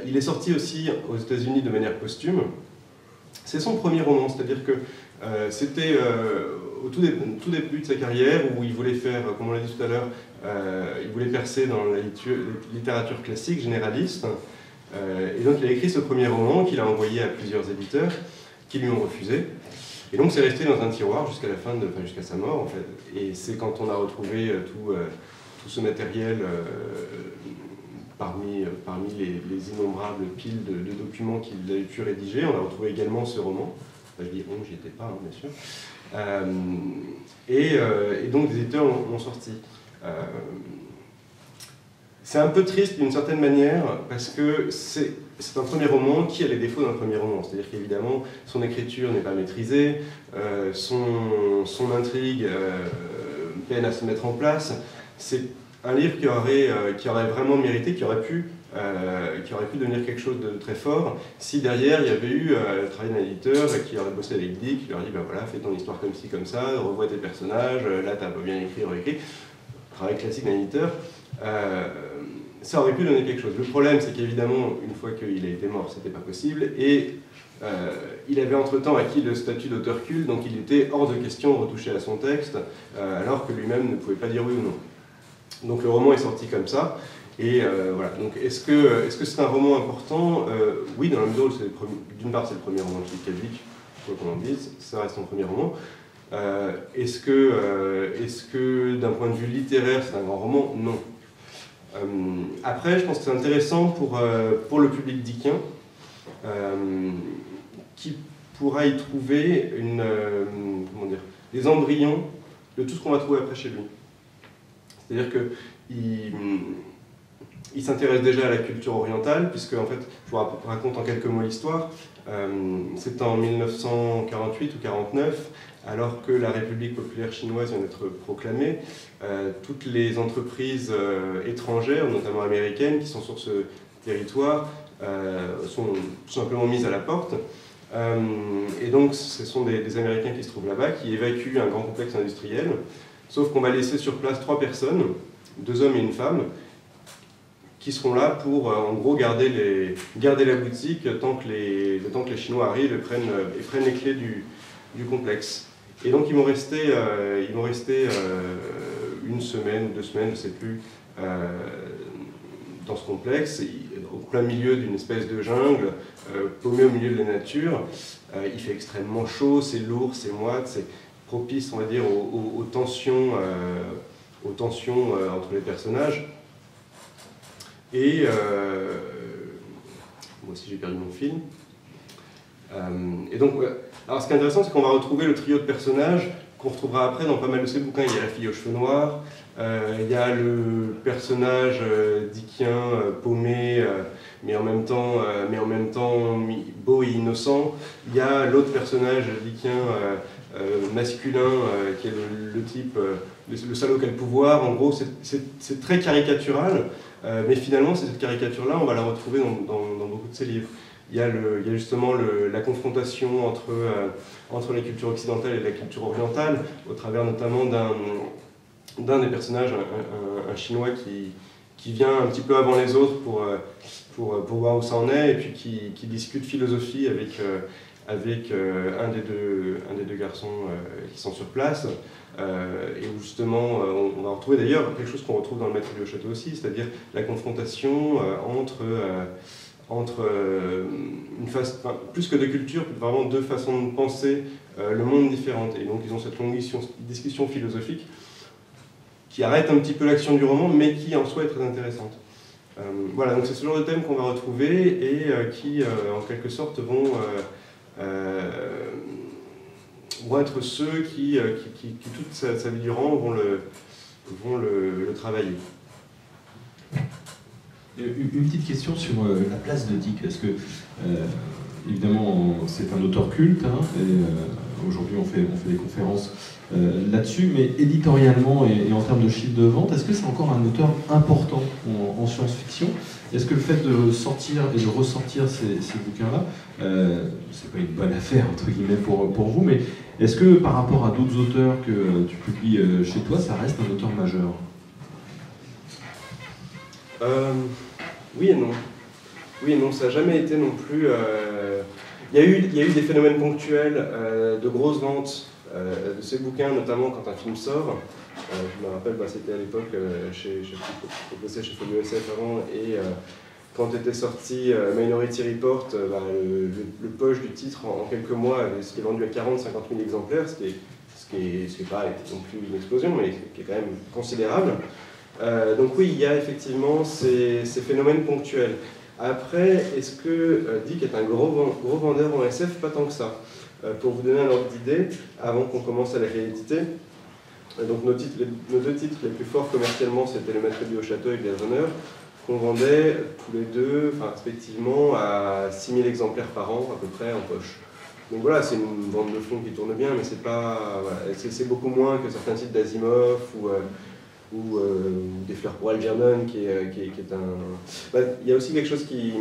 Il est sorti aussi aux États-Unis de manière posthume. C'est son premier roman, c'est-à-dire que c'était au tout début de sa carrière où il voulait faire, comme on l'a dit tout à l'heure, il voulait percer dans la littérature classique, généraliste. Et donc il a écrit ce premier roman qu'il a envoyé à plusieurs éditeurs qui lui ont refusé. Et donc c'est resté dans un tiroir jusqu'à la fin, jusqu'à sa mort en fait. Et c'est quand on a retrouvé tout ce matériel parmi les innombrables piles de documents qu'il avait pu rédiger, on a retrouvé également ce roman. Enfin, je dis on, j'y étais pas, hein, bien sûr. Et donc des éditeurs l'ont sorti. C'est un peu triste d'une certaine manière parce que c'est un premier roman qui a les défauts d'un premier roman. C'est-à-dire qu'évidemment, son écriture n'est pas maîtrisée, son intrigue peine à se mettre en place. C'est un livre qui aurait vraiment mérité, qui aurait pu devenir quelque chose de très fort si derrière il y avait eu le travail d'un éditeur qui aurait bossé avec Dick, qui leur dit ben voilà, fais ton histoire comme ci, comme ça, revois tes personnages, là t'as pas bien écrit, réécrit. Travail classique d'un éditeur. Ça aurait pu donner quelque chose. Le problème, c'est qu'évidemment, une fois qu'il a été mort, c'était pas possible, et il avait entre-temps acquis le statut d'auteur culte, donc il était hors de question de retoucher à son texte, alors que lui-même ne pouvait pas dire oui ou non. Donc le roman est sorti comme ça, et voilà. Donc est-ce que c'est un roman important? Oui, dans la mesure où d'une part c'est le premier roman de Philippe K. Dick, quoi qu'on en dise, ça reste son premier roman. Est-ce que d'un point de vue littéraire c'est un grand roman? Non. Après, je pense que c'est intéressant pour le public dickien qui pourra y trouver des embryons de tout ce qu'on va trouver après chez lui. C'est-à-dire qu'il s'intéresse déjà à la culture orientale, puisque en fait, je vous raconte en quelques mots l'histoire. C'est en 1948 ou 1949, alors que la République populaire chinoise vient d'être proclamée, toutes les entreprises étrangères, notamment américaines, qui sont sur ce territoire, sont tout simplement mises à la porte. Et donc, ce sont des Américains qui se trouvent là-bas, qui évacuent un grand complexe industriel, sauf qu'on va laisser sur place 3 personnes, 2 hommes et une femme, qui seront là pour, en gros, garder la boutique tant que les Chinois arrivent et prennent les clés du complexe. Et donc, ils m'ont resté 1 semaine ou 2 semaines, je ne sais plus, dans ce complexe, au plein milieu d'une espèce de jungle, paumé au milieu de la nature. Il fait extrêmement chaud, c'est lourd, c'est moite, c'est propice, on va dire, aux tensions entre les personnages. Et moi aussi j'ai perdu mon fil. Et donc, alors ce qui est intéressant, c'est qu'on va retrouver le trio de personnages qu'on retrouvera après dans pas mal de ces bouquins. Il y a la fille aux cheveux noirs, il y a le personnage dickien paumé, mais en même temps beau et innocent. Il y a l'autre personnage dickien masculin, qui est le type, le salaud qui a le pouvoir. En gros, c'est très caricatural, mais finalement, cette caricature-là, on va la retrouver dans beaucoup de ses livres. Il y a justement la confrontation entre la culture occidentale et la culture orientale, au travers notamment d'un des personnages, un Chinois qui vient un petit peu avant les autres pour voir où ça en est, et puis qui discute philosophie avec un des deux garçons qui sont sur place, et où justement on va retrouver d'ailleurs quelque chose qu'on retrouve dans Le Maître du Haut Château aussi, c'est-à-dire la confrontation entre plus que 2 cultures, vraiment 2 façons de penser le monde différentes. Et donc ils ont cette longue discussion philosophique qui arrête un petit peu l'action du roman, mais qui en soi est très intéressante. Voilà, donc c'est ce genre de thème qu'on va retrouver et qui, en quelque sorte, vont être ceux qui toute sa vie durant, vont le travailler. Une petite question sur la place de Dick, parce que évidemment c'est un auteur culte, hein, et aujourd'hui on fait des conférences là-dessus, mais éditorialement et en termes de chiffre de vente, est-ce que c'est encore un auteur important en science-fiction? Est-ce que le fait de sortir et de ressortir ces bouquins-là, c'est pas une bonne affaire entre guillemets pour vous, mais est-ce que par rapport à d'autres auteurs que tu publies chez toi, ça reste un auteur majeur? Oui et non. Oui, non, ça n'a jamais été non plus... Il y a eu des phénomènes ponctuels de grosses ventes de ces bouquins, notamment quand un film sort. Je me rappelle, c'était à l'époque, je bossais chez Folio SF avant, et quand était sorti Minority Report, le poche du titre en quelques mois s'est vendu à 40-50 000 exemplaires, ce qui est pas non plus une explosion, mais qui est quand même considérable. Donc oui, il y a effectivement ces phénomènes ponctuels. Après, est-ce que Dick est un gros vendeur en SF? Pas tant que ça. Pour vous donner un ordre d'idée, avant qu'on commence à les rééditer, donc nos deux titres les plus forts commercialement, c'était Le Maître du Haut-Château et Blade Runner, qu'on vendait tous les deux, respectivement, à 6 000 exemplaires par an, à peu près, en poche. Donc voilà, c'est une vente de fond qui tourne bien, mais c'est pas, voilà, c'est beaucoup moins que certains titres d'Asimov ou des fleurs pour Algernon, qui est un... il y a aussi quelque chose qui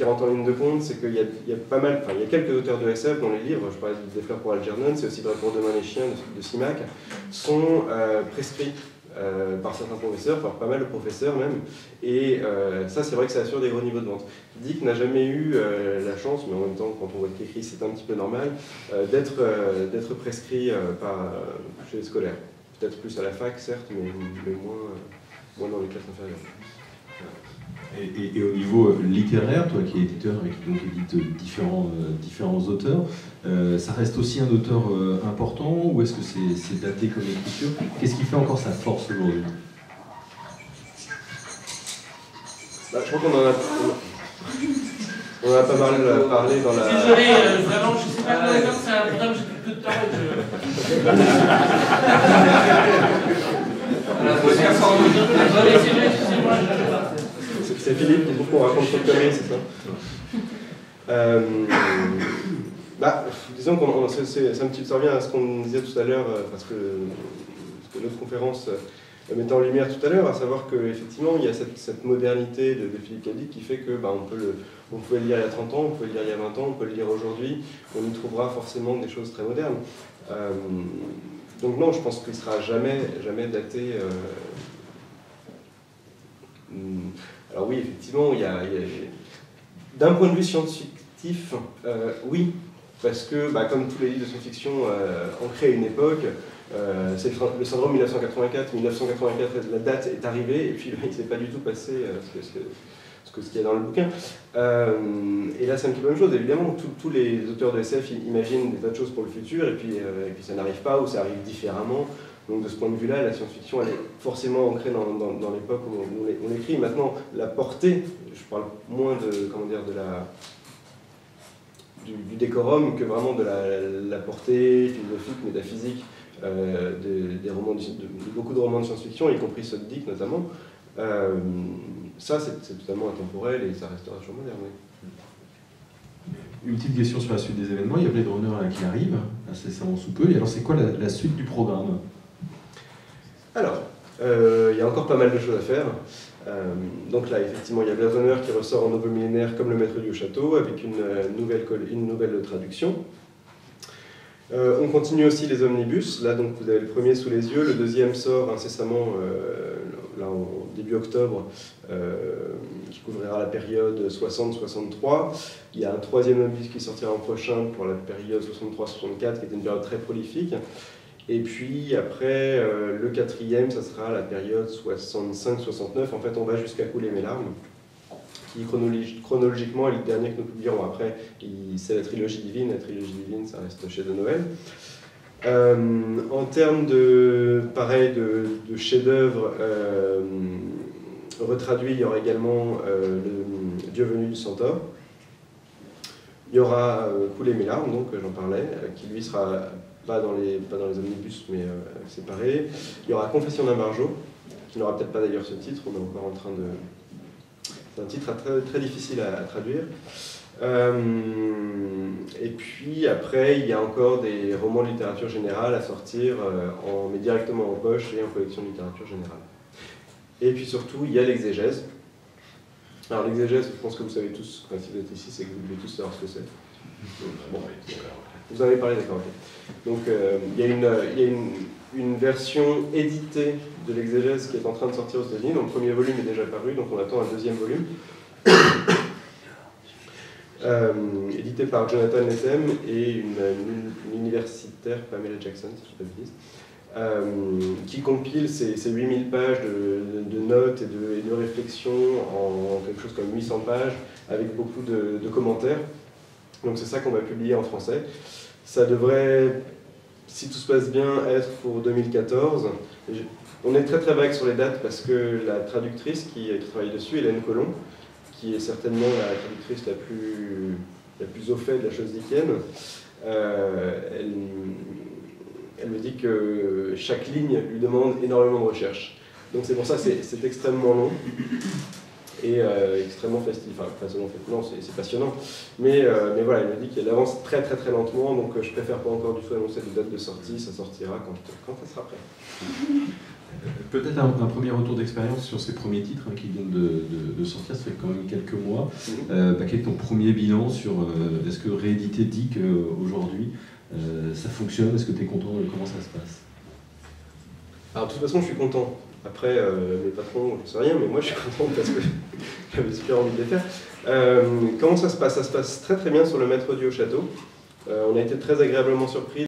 rentre en ligne de compte, c'est qu'il y a pas mal, il y a quelques auteurs de SF dans les livres, je parlais des fleurs pour Algernon, c'est aussi vrai pour Demain les chiens de Simak, sont prescrits par certains professeurs, par pas mal de professeurs même, et ça c'est vrai que ça assure des gros niveaux de vente. Dick n'a jamais eu la chance, mais en même temps quand on voit qu'il écrit c'est un petit peu normal, d'être prescrit chez les scolaires. Peut-être plus à la fac, certes, mais moins dans les classes inférieures. Et au niveau littéraire, toi qui es éditeur et qui donc édite différents auteurs, ça reste aussi un auteur important ou est-ce que c'est daté comme écriture? Qu'est-ce qui fait encore sa force aujourd'hui? Je crois qu'on en a pas mal parlé dans la... Désolé, vraiment, je ne sais pas combien de temps, c'est un programme, j'ai plus peu de temps C'est Philippe qui trouve qu'on raconte trop de conneries, c'est ça disons qu'on ça revient à ce qu'on disait tout à l'heure, parce que notre conférence mettait en lumière tout à l'heure, à savoir qu'effectivement il y a cette modernité de Philippe Cadic qui fait que on pouvait le lire il y a 30 ans, on peut le lire il y a 20 ans, on peut le lire aujourd'hui, on y trouvera forcément des choses très modernes. Donc non, je pense qu'il ne sera jamais daté. Alors oui, effectivement, d'un point de vue scientifique, oui, parce que comme tous les livres de science-fiction ancrés à une époque, c'est le syndrome 1984. 1984, la date est arrivée, et puis il ne s'est pas du tout passé ce qu'il y a dans le bouquin. Et là, c'est un petit peu la même chose. Évidemment, tous les auteurs de SF imaginent des tas de choses pour le futur, et puis ça n'arrive pas, ou ça arrive différemment. Donc de ce point de vue-là, la science-fiction, elle est forcément ancrée dans l'époque où on l'écrit. Maintenant, la portée, je parle moins du décorum que vraiment de la portée philosophique, métaphysique des romans de beaucoup de romans de science-fiction, y compris ceux de Dick notamment. Ça, c'est totalement intemporel et ça restera toujours moderne. Oui. Une petite question sur la suite des événements. Il y a Blade Runner qui arrive, incessamment sous peu. Et alors, c'est quoi la suite du programme? Alors, il y a encore pas mal de choses à faire. Donc là, effectivement, il y a Blade Runner qui ressort en nouveau millénaire comme Le Maître du Haut-Château, avec une nouvelle traduction. On continue aussi les omnibus. Là, donc, vous avez le premier sous les yeux. Le deuxième sort incessamment, là, en début octobre, qui couvrira la période 60-63. Il y a un troisième omnibus qui sortira l'an prochain pour la période 63-64, qui était une période très prolifique. Et puis après, le quatrième, ça sera la période 65-69. En fait, on va jusqu'à couler mes larmes, qui chronologiquement est le dernier que nous publierons. Après, c'est la trilogie divine. La trilogie divine, ça reste chez De Noël. En termes de chefs-d'œuvre retraduits, il y aura également le Dieu venu du Centaure. Il y aura Couler mes larmes, donc j'en parlais, qui lui sera pas dans les omnibus, mais séparé. Il y aura Confession d'un barjo, qui n'aura peut-être pas d'ailleurs ce titre, on est encore en train de... C'est un titre très, très difficile à traduire. Et puis après, il y a encore des romans de littérature générale à sortir, mais directement en poche et en collection de littérature générale. Et puis surtout, il y a l'exégèse. Alors l'exégèse, je pense que vous savez tous, si vous êtes ici, c'est que vous devez tous savoir ce que c'est. Bon, vous en avez parlé, d'accord. Okay. Donc il y a une version éditée de l'exégèse qui est en train de sortir aux États-Unis. Donc le premier volume est déjà paru, donc on attend un deuxième volume. édité par Jonathan Lethem et une universitaire, Pamela Jackson, si je ne dis pas de bêtises, qui compile ces 8000 pages de notes et de réflexions en quelque chose comme 800 pages, avec beaucoup de commentaires. Donc c'est ça qu'on va publier en français. Ça devrait, si tout se passe bien, être pour 2014. On est très très vague sur les dates parce que la traductrice qui travaille dessus, Hélène Collomb, qui est certainement la traductrice la plus au fait de la chose dickienne, elle me dit que chaque ligne lui demande énormément de recherche. Donc c'est pour ça que c'est extrêmement long et extrêmement festif. Enfin, pas seulement festif, non, c'est passionnant. Mais voilà, elle me dit qu'elle avance très très très lentement, donc je préfère pas encore du tout annoncer de date de sortie, ça sortira quand ça sera prêt. Peut-être un premier retour d'expérience sur ces premiers titres qui viennent de sortir, ça fait quand même quelques mois. Quel est ton premier bilan sur est-ce que rééditer Dick aujourd'hui, ça fonctionne? Est-ce que tu es content de comment ça se passe? Alors de toute façon je suis content. Après mes patrons, je sais rien, mais moi je suis content parce que j'avais super envie de les faire. Comment ça se passe? Ça se passe très très bien sur le Maître Dieu au château. On a été très agréablement surpris.